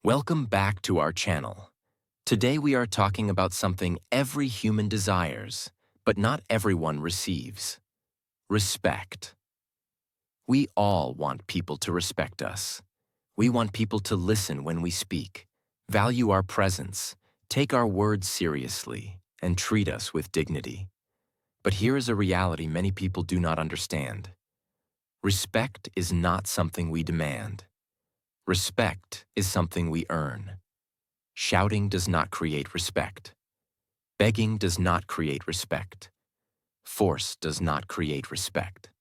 Welcome back to our channel. Today we are talking about something every human desires, but not everyone receives. Respect. We all want people to respect us. We want people to listen when we speak, value our presence, take our words seriously, and treat us with dignity. But here is a reality many people do not understand. Respect is not something we demand. Respect is something we earn. Shouting does not create respect. Begging does not create respect. Force does not create respect.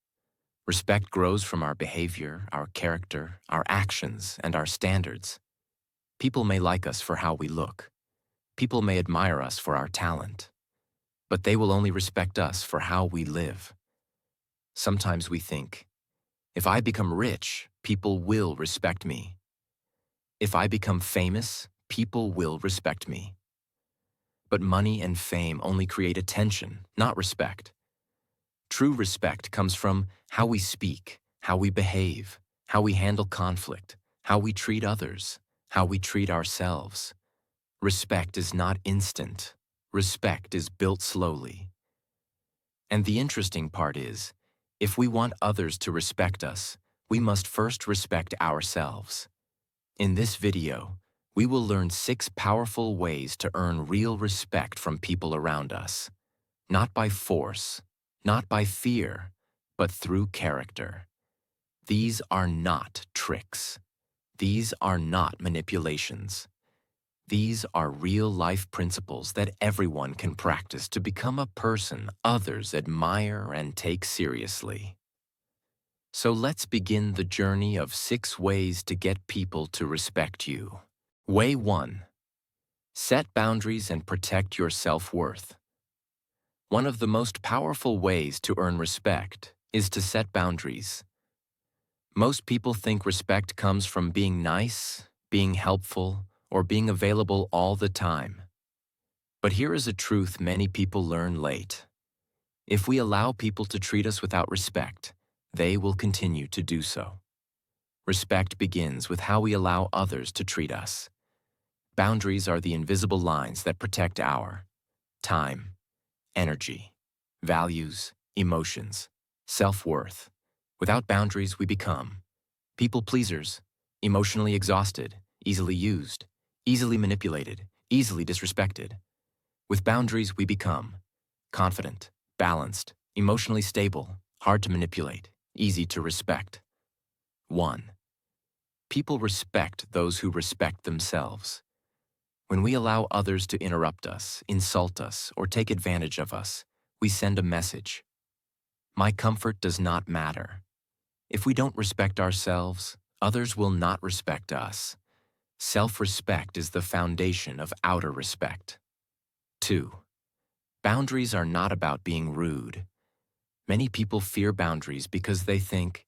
Respect grows from our behavior, our character, our actions, and our standards. People may like us for how we look. People may admire us for our talent. But they will only respect us for how we live. Sometimes we think, if I become rich, people will respect me. If I become famous, people will respect me. But money and fame only create attention, not respect. True respect comes from how we speak, how we behave, how we handle conflict, how we treat others, how we treat ourselves. Respect is not instant. Respect is built slowly. And the interesting part is, if we want others to respect us, we must first respect ourselves. In this video, we will learn 6 powerful ways to earn real respect from people around us. Not by force, not by fear, but through character. These are not tricks. These are not manipulations. These are real-life principles that everyone can practice to become a person others admire and take seriously. So let's begin the journey of 6 ways to get people to respect you. Way 1. Set boundaries and protect your self-worth. One of the most powerful ways to earn respect is to set boundaries. Most people think respect comes from being nice, being helpful, or being available all the time. But here is a truth many people learn late. If we allow people to treat us without respect, they will continue to do so. Respect begins with how we allow others to treat us. Boundaries are the invisible lines that protect our time, energy, values, emotions, self-worth. Without boundaries, we become people pleasers, emotionally exhausted, easily used, easily manipulated, easily disrespected. With boundaries, we become confident, balanced, emotionally stable, hard to manipulate, easy to respect. 1. People respect those who respect themselves. When we allow others to interrupt us, insult us, or take advantage of us, we send a message. My comfort does not matter. If we don't respect ourselves, others will not respect us. Self-respect is the foundation of outer respect. 2. Boundaries are not about being rude. Many people fear boundaries because they think,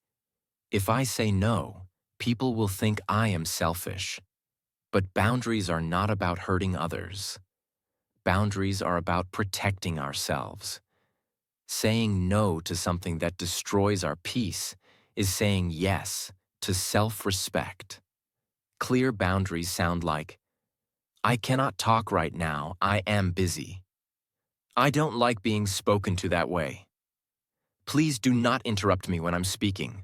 if I say no, people will think I am selfish. But boundaries are not about hurting others. Boundaries are about protecting ourselves. Saying no to something that destroys our peace is saying yes to self-respect. Clear boundaries sound like, I cannot talk right now, I am busy. I don't like being spoken to that way. Please do not interrupt me when I'm speaking.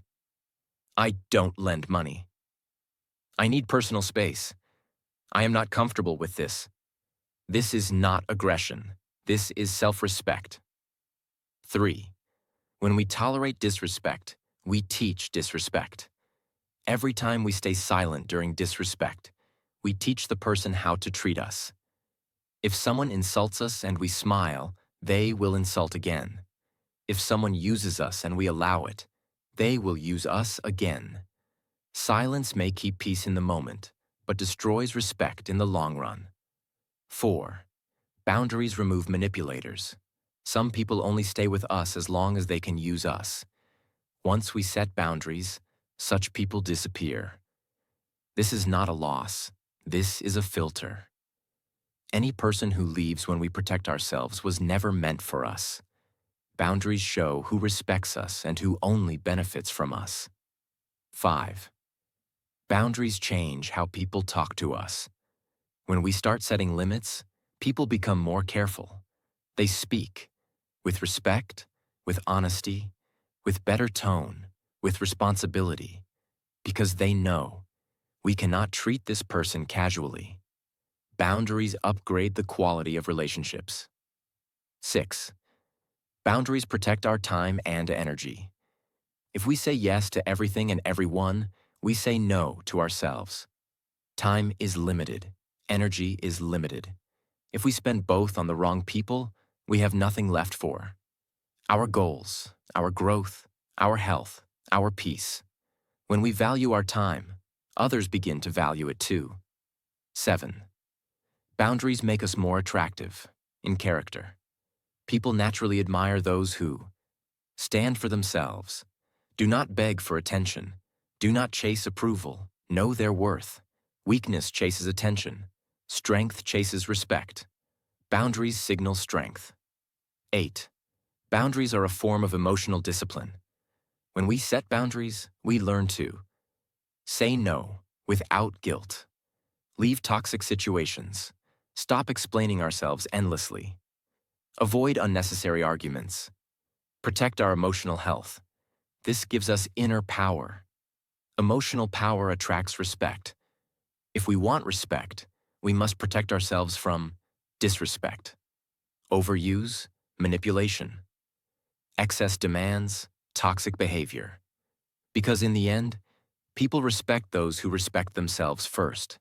I don't lend money. I need personal space. I am not comfortable with this. This is not aggression. This is self-respect. 3. When we tolerate disrespect, we teach disrespect. Every time we stay silent during disrespect, we teach the person how to treat us. If someone insults us and we smile, they will insult again. If someone uses us and we allow it, they will use us again. Silence may keep peace in the moment, but destroys respect in the long run. 4. Boundaries remove manipulators. Some people only stay with us as long as they can use us. Once we set boundaries, such people disappear. This is not a loss. This is a filter. Any person who leaves when we protect ourselves was never meant for us. Boundaries show who respects us and who only benefits from us. 5. Boundaries change how people talk to us. When we start setting limits, people become more careful. They speak with respect, with honesty, with better tone, with responsibility, because they know we cannot treat this person casually. Boundaries upgrade the quality of relationships. 6. Boundaries protect our time and energy. If we say yes to everything and everyone, we say no to ourselves. Time is limited. Energy is limited. If we spend both on the wrong people, we have nothing left for our goals, our growth, our health, our peace. When we value our time, others begin to value it too. 7. Boundaries make us more attractive in character. People naturally admire those who stand for themselves, do not beg for attention, do not chase approval, know their worth. Weakness chases attention. Strength chases respect. Boundaries signal strength. 8. Boundaries are a form of emotional discipline. When we set boundaries, we learn to say no without guilt, leave toxic situations, stop explaining ourselves endlessly, avoid unnecessary arguments, protect our emotional health. This gives us inner power. Emotional power attracts respect. If we want respect, we must protect ourselves from disrespect, overuse, manipulation, excess demands, toxic behavior. Because in the end, people respect those who respect themselves first.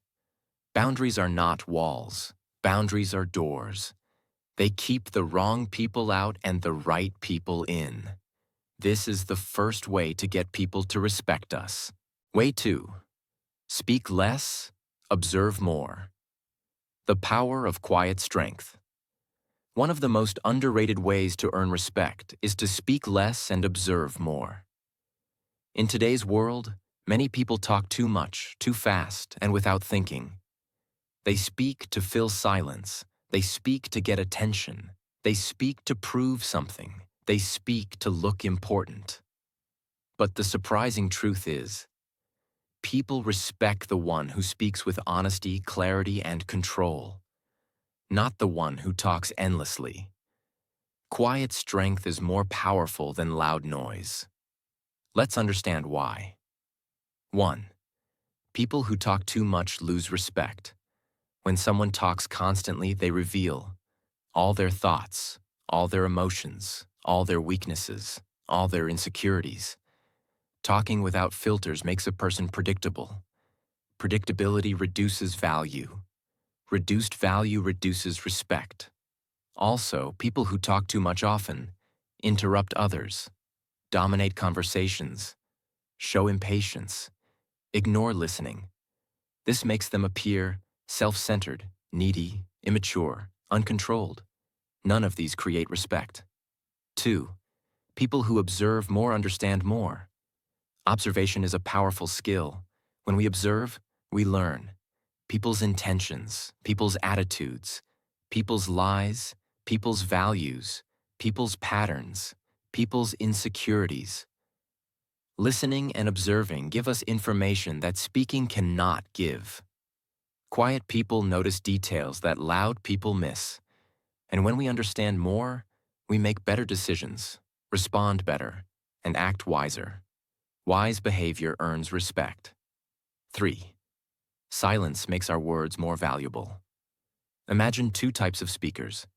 Boundaries are not walls. Boundaries are doors. They keep the wrong people out and the right people in. This is the first way to get people to respect us. Way 2. Speak less, observe more. The power of quiet strength. One of the most underrated ways to earn respect is to speak less and observe more. In today's world, many people talk too much, too fast, and without thinking. They speak to fill silence. They speak to get attention. They speak to prove something. They speak to look important. But the surprising truth is, people respect the one who speaks with honesty, clarity, and control, not the one who talks endlessly. Quiet strength is more powerful than loud noise. Let's understand why. 1. People who talk too much lose respect. When someone talks constantly, they reveal all their thoughts, all their emotions, all their weaknesses, all their insecurities. Talking without filters makes a person predictable. Predictability reduces value. Reduced value reduces respect. Also, people who talk too much often interrupt others, dominate conversations, show impatience, ignore listening. This makes them appear self-centered, needy, immature, uncontrolled. None of these create respect. 2. People who observe more understand more. Observation is a powerful skill. When we observe, we learn people's intentions, people's attitudes, people's lies, people's values, people's patterns, people's insecurities. Listening and observing give us information that speaking cannot give. Quiet people notice details that loud people miss. And when we understand more, we make better decisions, respond better, and act wiser. Wise behavior earns respect. 3. Silence makes our words more valuable. Imagine 2 types of speakers.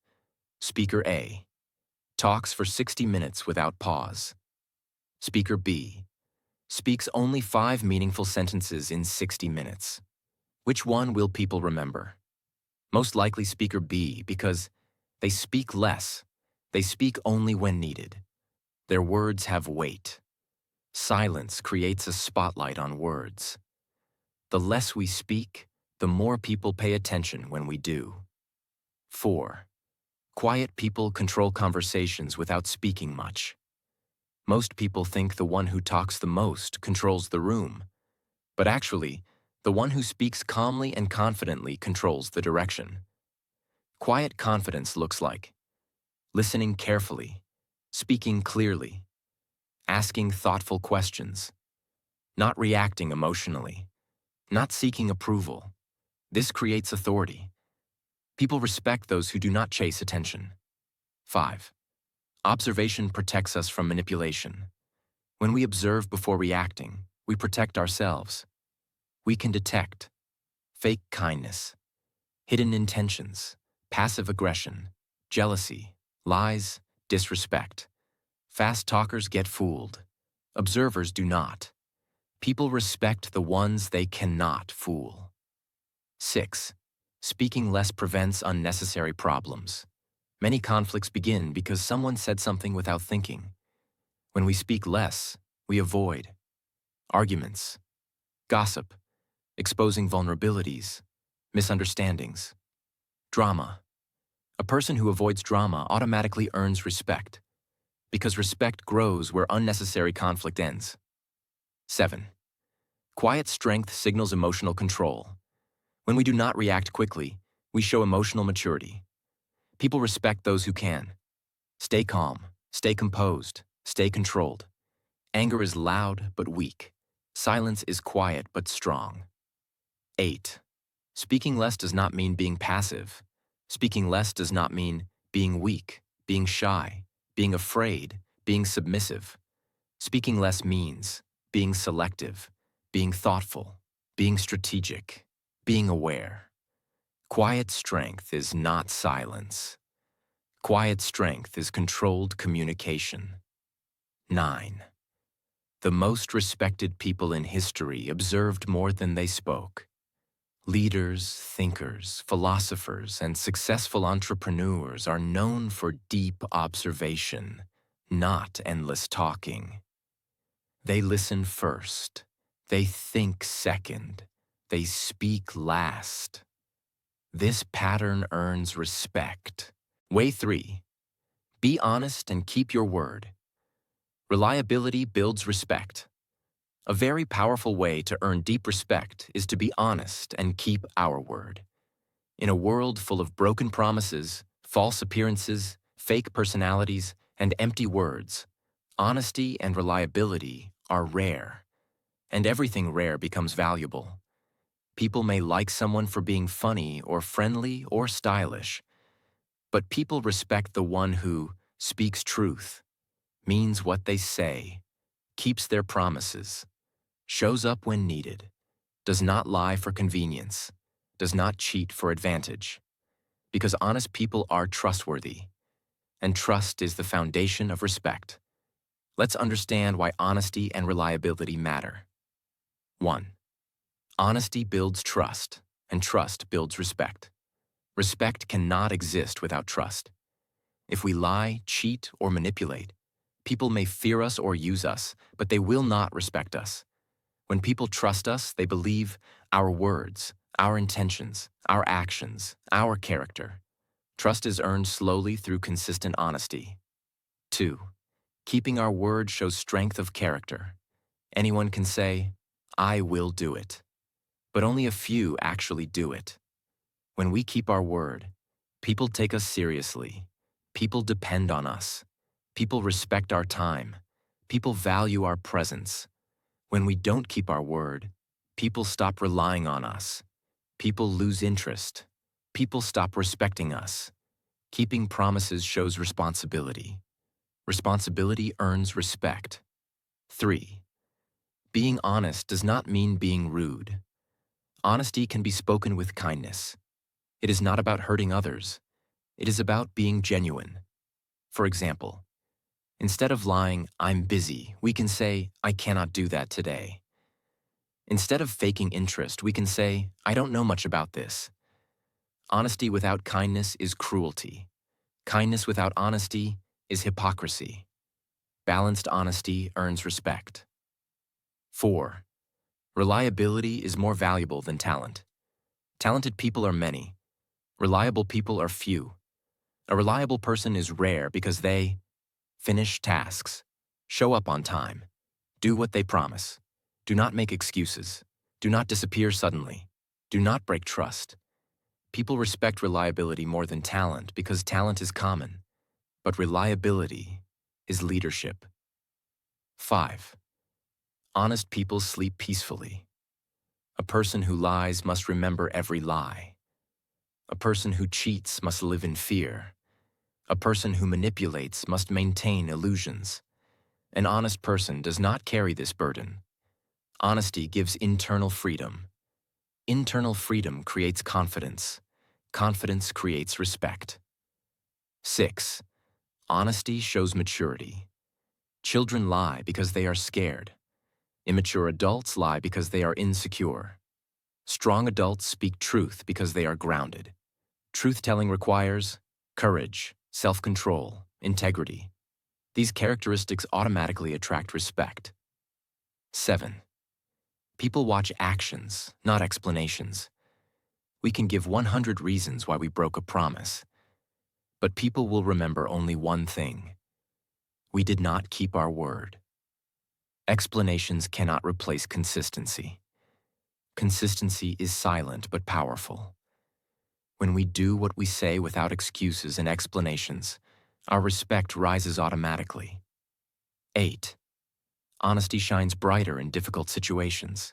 Speaker A talks for 60 minutes without pause. Speaker B speaks only 5 meaningful sentences in 60 minutes. Which one will people remember? Most likely Speaker B, because they speak less. They speak only when needed. Their words have weight. Silence creates a spotlight on words. The less we speak, the more people pay attention when we do. 4. Quiet people control conversations without speaking much. Most people think the one who talks the most controls the room. But actually, the one who speaks calmly and confidently controls the direction. Quiet confidence looks like listening carefully, speaking clearly, asking thoughtful questions, not reacting emotionally, not seeking approval. This creates authority. People respect those who do not chase attention. 5. Observation protects us from manipulation. When we observe before reacting, we protect ourselves. We can detect fake kindness, hidden intentions, passive aggression, jealousy, lies, disrespect. Fast talkers get fooled. Observers do not. People respect the ones they cannot fool. 6. Speaking less prevents unnecessary problems. Many conflicts begin because someone said something without thinking. When we speak less, we avoid arguments, gossip, exposing vulnerabilities, misunderstandings, drama. A person who avoids drama automatically earns respect, because respect grows where unnecessary conflict ends. 7. Quiet strength signals emotional control. When we do not react quickly, we show emotional maturity. People respect those who can. Stay calm, stay composed, stay controlled. Anger is loud but weak. Silence is quiet but strong. 8. Speaking less does not mean being passive. Speaking less does not mean being weak, being shy, being afraid, being submissive. Speaking less means being selective, being thoughtful, being strategic, being aware. Quiet strength is not silence. Quiet strength is controlled communication. 9. The most respected people in history observed more than they spoke. Leaders, thinkers, philosophers, and successful entrepreneurs are known for deep observation, not endless talking. They listen first. They think second. They speak last. This pattern earns respect. Way 3. Be honest and keep your word. Reliability builds respect. A very powerful way to earn deep respect is to be honest and keep our word. In a world full of broken promises, false appearances, fake personalities, and empty words, honesty and reliability are rare. And everything rare becomes valuable. People may like someone for being funny or friendly or stylish, but people respect the one who speaks truth, means what they say, keeps their promises, shows up when needed, does not lie for convenience, does not cheat for advantage. Because honest people are trustworthy, and trust is the foundation of respect. Let's understand why honesty and reliability matter. 1. Honesty builds trust, and trust builds respect. Respect cannot exist without trust. If we lie, cheat, or manipulate, people may fear us or use us, but they will not respect us. When people trust us, they believe our words, our intentions, our actions, our character. Trust is earned slowly through consistent honesty. 2. Keeping our word shows strength of character. Anyone can say, "I will do it," but only a few actually do it. When we keep our word, people take us seriously. People depend on us. People respect our time. People value our presence. When we don't keep our word, people stop relying on us. People lose interest. People stop respecting us. Keeping promises shows responsibility. Responsibility earns respect. 3. Being honest does not mean being rude. Honesty can be spoken with kindness. It is not about hurting others. It is about being genuine. For example, instead of lying, "I'm busy," we can say, "I cannot do that today." Instead of faking interest, we can say, "I don't know much about this." Honesty without kindness is cruelty. Kindness without honesty is hypocrisy. Balanced honesty earns respect. 4. Reliability is more valuable than talent. Talented people are many. Reliable people are few. A reliable person is rare because they finish tasks, show up on time, do what they promise, do not make excuses, do not disappear suddenly, do not break trust. People respect reliability more than talent because talent is common, but reliability is leadership. 5. Honest people sleep peacefully. A person who lies must remember every lie. A person who cheats must live in fear. A person who manipulates must maintain illusions. An honest person does not carry this burden. Honesty gives internal freedom. Internal freedom creates confidence. Confidence creates respect. 6. Honesty shows maturity. Children lie because they are scared. Immature adults lie because they are insecure. Strong adults speak truth because they are grounded. Truth-telling requires courage, self-control, integrity. These characteristics automatically attract respect. 7. People watch actions, not explanations. We can give 100 reasons why we broke a promise, but people will remember only one thing. We did not keep our word. Explanations cannot replace consistency. Consistency is silent but powerful. When we do what we say without excuses and explanations, our respect rises automatically. 8. Honesty shines brighter in difficult situations.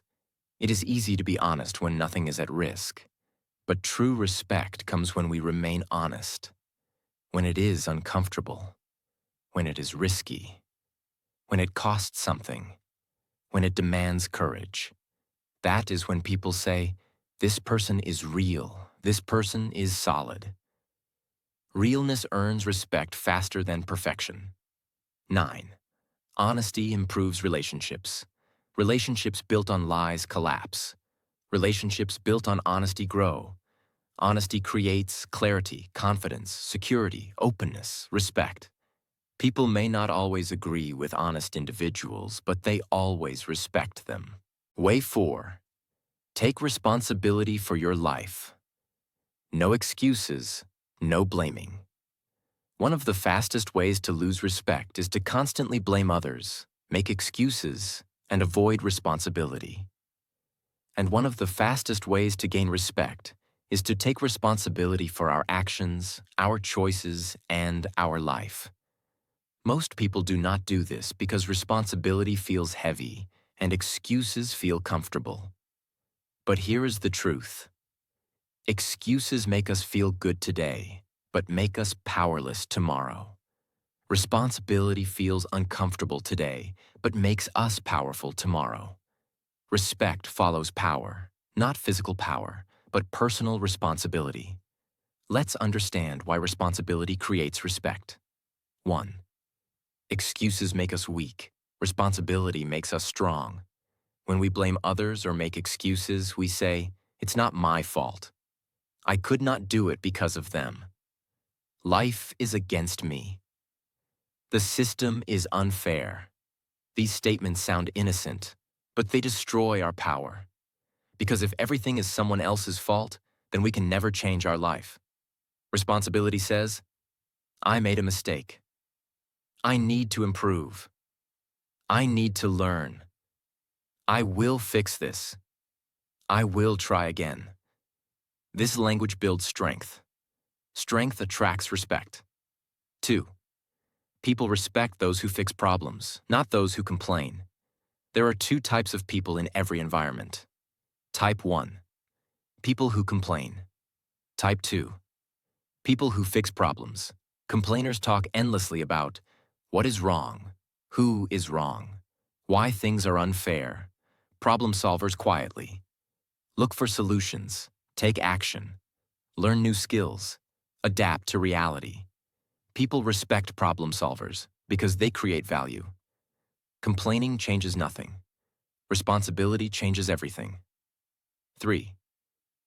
It is easy to be honest when nothing is at risk. But true respect comes when we remain honest, when it is uncomfortable, when it is risky, when it costs something, when it demands courage. That is when people say, "This person is real, this person is solid." Realness earns respect faster than perfection. 9. Honesty improves relationships. Relationships built on lies collapse. Relationships built on honesty grow. Honesty creates clarity, confidence, security, openness, respect. People may not always agree with honest individuals, but they always respect them. Way 4. Take responsibility for your life. No excuses, no blaming. One of the fastest ways to lose respect is to constantly blame others, make excuses, and avoid responsibility. And one of the fastest ways to gain respect is to take responsibility for our actions, our choices, and our life. Most people do not do this because responsibility feels heavy and excuses feel comfortable. But here is the truth. Excuses make us feel good today, but make us powerless tomorrow. Responsibility feels uncomfortable today, but makes us powerful tomorrow. Respect follows power, not physical power, but personal responsibility. Let's understand why responsibility creates respect. 1. Excuses make us weak. Responsibility makes us strong. When we blame others or make excuses, we say, "It's not my fault. I could not do it because of them. Life is against me. The system is unfair." These statements sound innocent, but they destroy our power. Because if everything is someone else's fault, then we can never change our life. Responsibility says, "I made a mistake. I need to improve. I need to learn. I will fix this. I will try again." This language builds strength. Strength attracts respect. 2. People respect those who fix problems, not those who complain. There are 2 types of people in every environment. Type 1. People who complain. Type 2. People who fix problems. Complainers talk endlessly about what is wrong, who is wrong, why things are unfair. Problem solvers quietly. Look for solutions, take action, learn new skills, adapt to reality. People respect problem solvers because they create value. Complaining changes nothing. Responsibility changes everything. 3.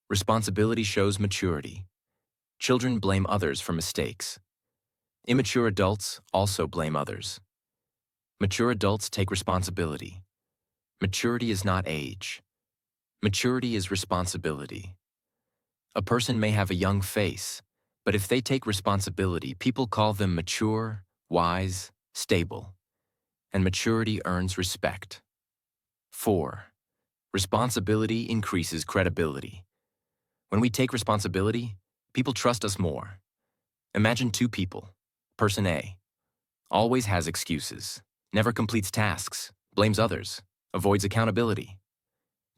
Responsibility shows maturity. Children blame others for mistakes. Immature adults also blame others. Mature adults take responsibility. Maturity is not age. Maturity is responsibility. A person may have a young face, but if they take responsibility, people call them mature, wise, stable. And maturity earns respect. 4. Responsibility increases credibility. When we take responsibility, people trust us more. Imagine 2 people. Person A always has excuses, never completes tasks, blames others, avoids accountability.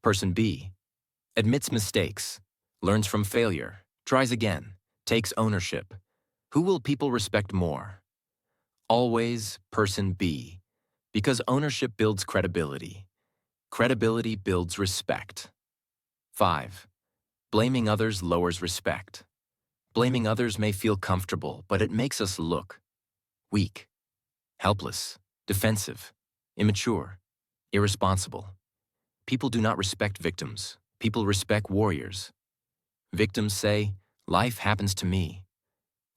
Person B admits mistakes, learns from failure, tries again, takes ownership. Who will people respect more? Always person B, because ownership builds credibility. Credibility builds respect. 5. Blaming others lowers respect. Blaming others may feel comfortable, but it makes us look weak, helpless, defensive, immature, irresponsible. People do not respect victims. People respect warriors. Victims say, "Life happens to me."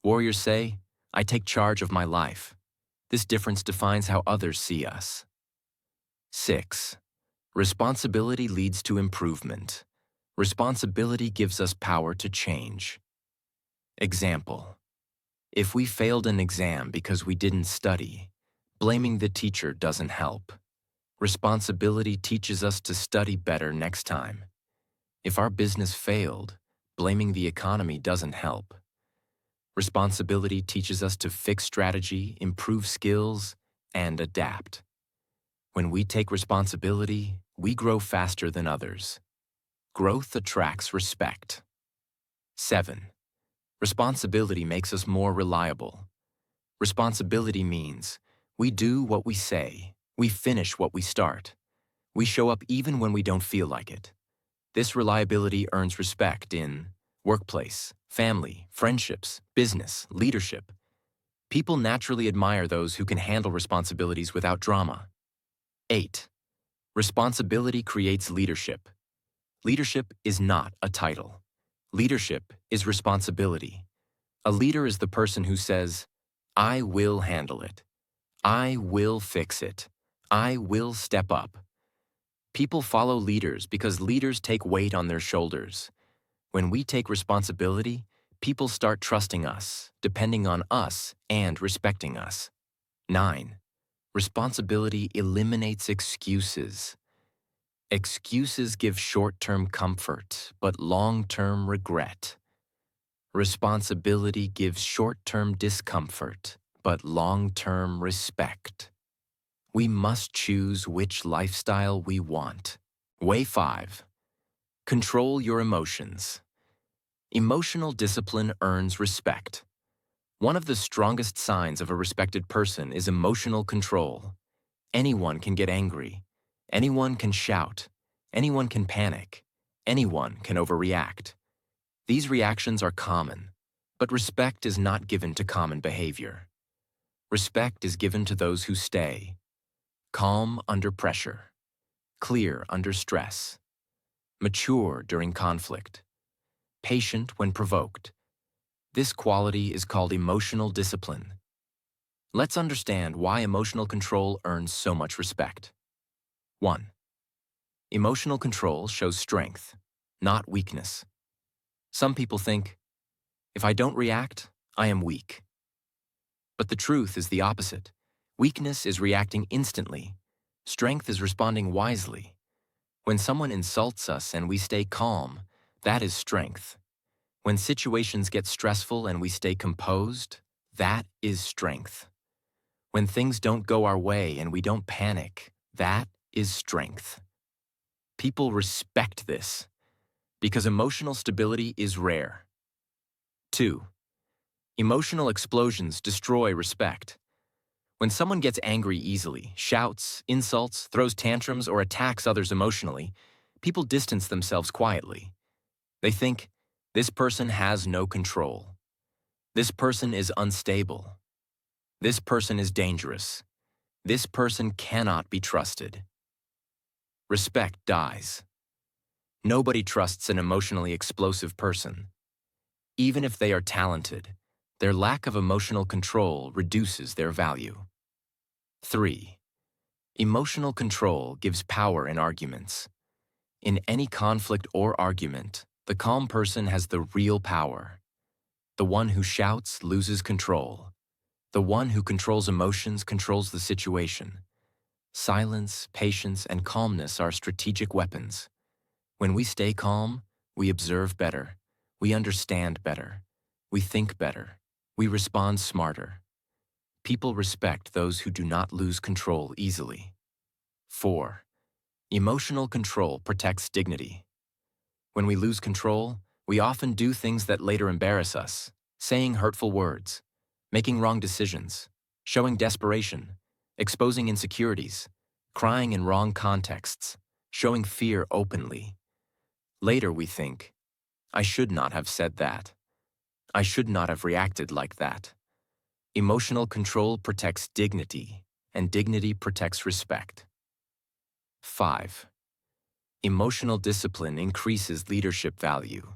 Warriors say, "I take charge of my life." This difference defines how others see us. 6. Responsibility leads to improvement. Responsibility gives us power to change. Example: if we failed an exam because we didn't study, blaming the teacher doesn't help. Responsibility teaches us to study better next time. If our business failed, blaming the economy doesn't help. Responsibility teaches us to fix strategy, improve skills, and adapt. When we take responsibility, we grow faster than others. Growth attracts respect. 7. Responsibility makes us more reliable. Responsibility means we do what we say, we finish what we start. We show up even when we don't feel like it. This reliability earns respect in workplace, family, friendships, business, leadership. People naturally admire those who can handle responsibilities without drama. 8. Responsibility creates leadership. Leadership is not a title. Leadership is responsibility. A leader is the person who says, "I will handle it. I will fix it. I will step up." People follow leaders because leaders take weight on their shoulders. When we take responsibility, people start trusting us, depending on us, and respecting us. 9. Responsibility eliminates excuses. Excuses give short-term comfort, but long-term regret. Responsibility gives short-term discomfort, but long-term respect. We must choose which lifestyle we want. Way 5. Control your emotions. Emotional discipline earns respect. One of the strongest signs of a respected person is emotional control. Anyone can get angry. Anyone can shout. Anyone can panic. Anyone can overreact. These reactions are common, but respect is not given to common behavior. Respect is given to those who stay. Calm under pressure. Clear under stress. Mature during conflict. Patient when provoked. This quality is called emotional discipline. Let's understand why emotional control earns so much respect. 1. Emotional control shows strength, not weakness. Some people think, if I don't react, I am weak. But the truth is the opposite. Weakness is reacting instantly. Strength is responding wisely. When someone insults us and we stay calm, that is strength. When situations get stressful and we stay composed, that is strength. When things don't go our way and we don't panic, that is strength. People respect this because emotional stability is rare. 2. Emotional explosions destroy respect. When someone gets angry easily, shouts, insults, throws tantrums, or attacks others emotionally, people distance themselves quietly. They think, this person has no control. This person is unstable. This person is dangerous. This person cannot be trusted. Respect dies. Nobody trusts an emotionally explosive person. Even if they are talented, their lack of emotional control reduces their value. 3. Emotional control gives power in arguments. In any conflict or argument, the calm person has the real power. The one who shouts loses control. The one who controls emotions controls the situation. Silence, patience, and calmness are strategic weapons. When we stay calm, we observe better, we understand better, we think better, we respond smarter. People respect those who do not lose control easily. 4. Emotional control protects dignity. When we lose control, we often do things that later embarrass us, saying hurtful words, making wrong decisions, showing desperation, exposing insecurities, crying in wrong contexts, showing fear openly. Later we think, I should not have said that. I should not have reacted like that. Emotional control protects dignity, and dignity protects respect. 5. Emotional discipline increases leadership value.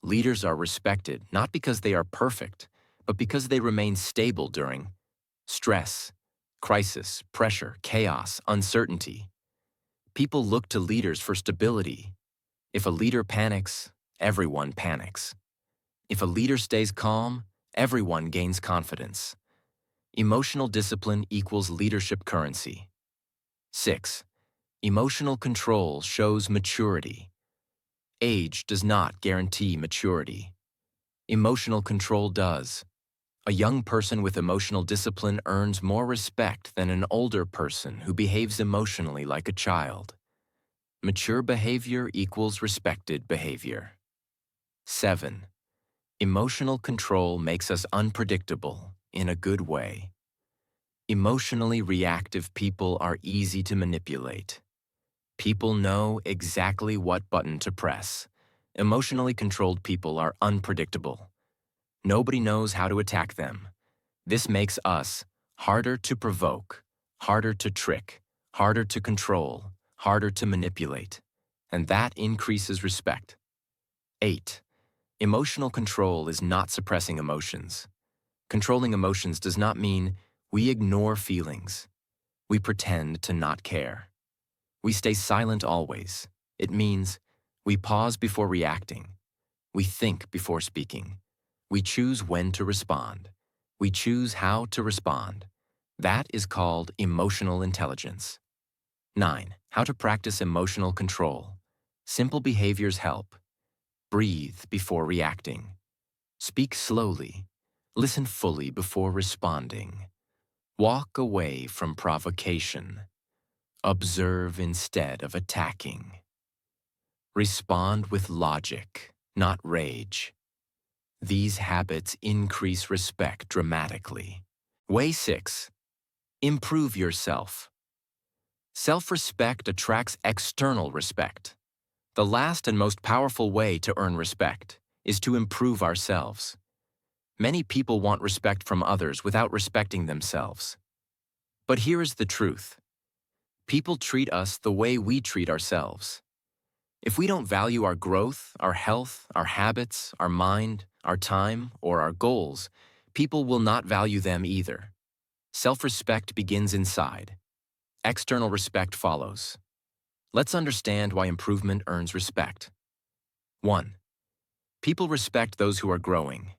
Leaders are respected not because they are perfect, but because they remain stable during stress, crisis, pressure, chaos, uncertainty. People look to leaders for stability. If a leader panics, everyone panics. If a leader stays calm, everyone gains confidence. Emotional discipline equals leadership currency. 6. Emotional control shows maturity. Age does not guarantee maturity. Emotional control does. A young person with emotional discipline earns more respect than an older person who behaves emotionally like a child. Mature behavior equals respected behavior. 7. Emotional control makes us unpredictable in a good way. Emotionally reactive people are easy to manipulate. People know exactly what button to press. Emotionally controlled people are unpredictable. Nobody knows how to attack them. This makes us harder to provoke, harder to trick, harder to control, harder to manipulate, and that increases respect. 8. Emotional control is not suppressing emotions. Controlling emotions does not mean we ignore feelings. We pretend to not care. We stay silent always. It means we pause before reacting. We think before speaking. We choose when to respond. We choose how to respond. That is called emotional intelligence. 9. How to practice emotional control. Simple behaviors help. Breathe before reacting. Speak slowly. Listen fully before responding. Walk away from provocation. Observe instead of attacking. Respond with logic, not rage. These habits increase respect dramatically. Way 6. Improve yourself. Self-respect attracts external respect. The last and most powerful way to earn respect is to improve ourselves. Many people want respect from others without respecting themselves. But here is the truth. People treat us the way we treat ourselves. If we don't value our growth, our health, our habits, our mind, our time, or our goals, people will not value them either. Self-respect begins inside. External respect follows. Let's understand why improvement earns respect. 1. People respect those who are growing.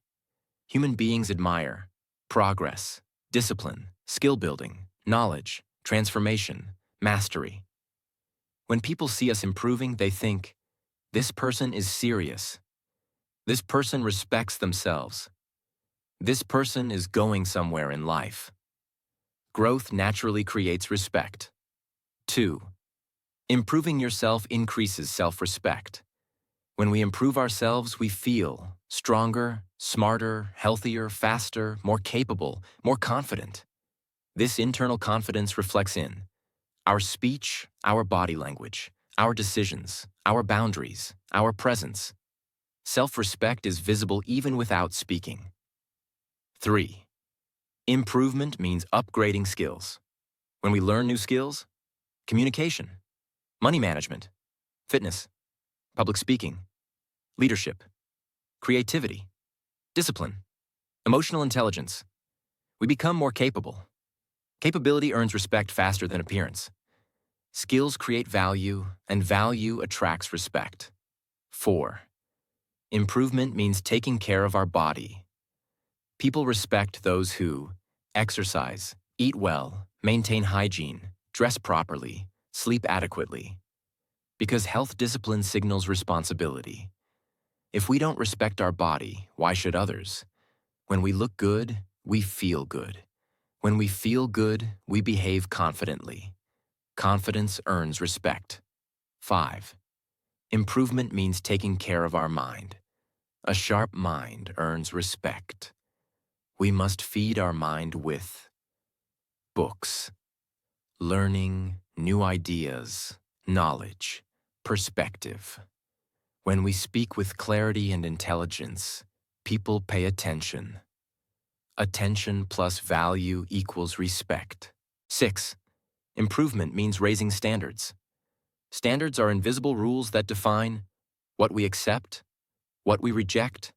Human beings admire progress, discipline, skill building, knowledge, transformation, mastery. When people see us improving, they think, this person is serious. This person respects themselves. This person is going somewhere in life. Growth naturally creates respect. 2. Improving yourself increases self-respect. When we improve ourselves, we feel stronger, smarter, healthier, faster, more capable, more confident. This internal confidence reflects in our speech, our body language, our decisions, our boundaries, our presence. Self-respect is visible even without speaking. 3. Improvement means upgrading skills. When we learn new skills, communication, money management, fitness, public speaking, leadership, creativity, discipline, emotional intelligence, we become more capable. Capability earns respect faster than appearance. Skills create value, and value attracts respect. 4. Improvement means taking care of our body. People respect those who exercise, eat well, maintain hygiene, dress properly, sleep adequately. Because health discipline signals responsibility. If we don't respect our body, why should others? When we look good, we feel good. When we feel good, we behave confidently. Confidence earns respect. 5. Improvement means taking care of our mind. A sharp mind earns respect. We must feed our mind with books, learning, new ideas, knowledge, perspective. When we speak with clarity and intelligence, people pay attention. Attention plus value equals respect. 6. Improvement means raising standards. Standards are invisible rules that define what we accept, what we reject,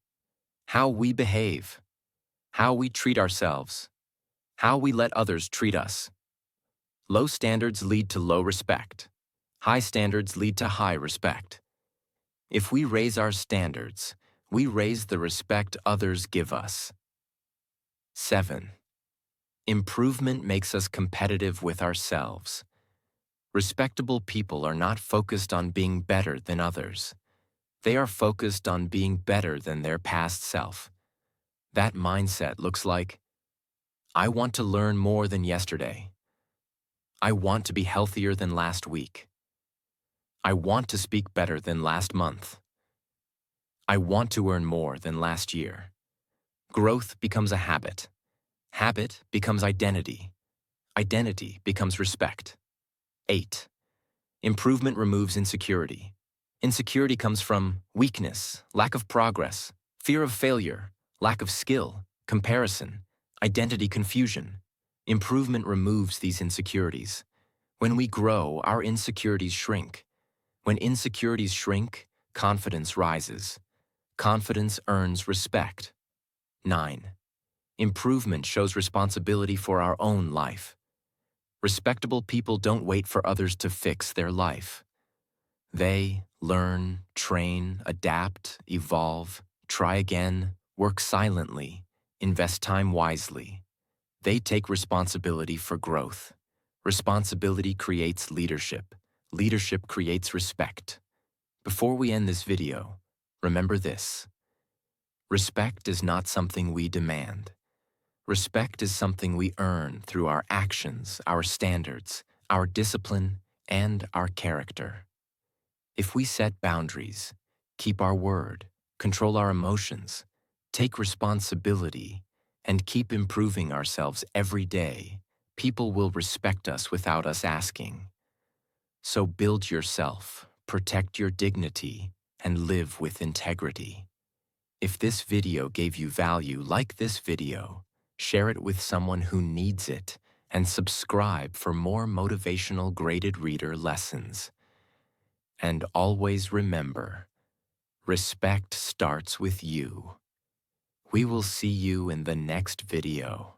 how we behave, how we treat ourselves, how we let others treat us. Low standards lead to low respect. High standards lead to high respect. If we raise our standards, we raise the respect others give us. 7. Improvement makes us competitive with ourselves. Respectable people are not focused on being better than others. They are focused on being better than their past self. That mindset looks like, I want to learn more than yesterday. I want to be healthier than last week. I want to speak better than last month. I want to earn more than last year. Growth becomes a habit. Habit becomes identity. Identity becomes respect. 8. Improvement removes insecurity. Insecurity comes from weakness, lack of progress, fear of failure, lack of skill, comparison, identity confusion. Improvement removes these insecurities. When we grow, our insecurities shrink. When insecurities shrink, confidence rises. Confidence earns respect. 9. Improvement shows responsibility for our own life. Respectable people don't wait for others to fix their life. They learn, train, adapt, evolve, try again, work silently, invest time wisely. They take responsibility for growth. Responsibility creates leadership. Leadership creates respect. Before we end this video, remember this. Respect is not something we demand. Respect is something we earn through our actions, our standards, our discipline, and our character. If we set boundaries, keep our word, control our emotions, take responsibility, and keep improving ourselves every day, people will respect us without us asking. So build yourself, protect your dignity, and live with integrity. If this video gave you value, like this video, share it with someone who needs it, and subscribe for more motivational graded reader lessons. And always remember, respect starts with you. We will see you in the next video.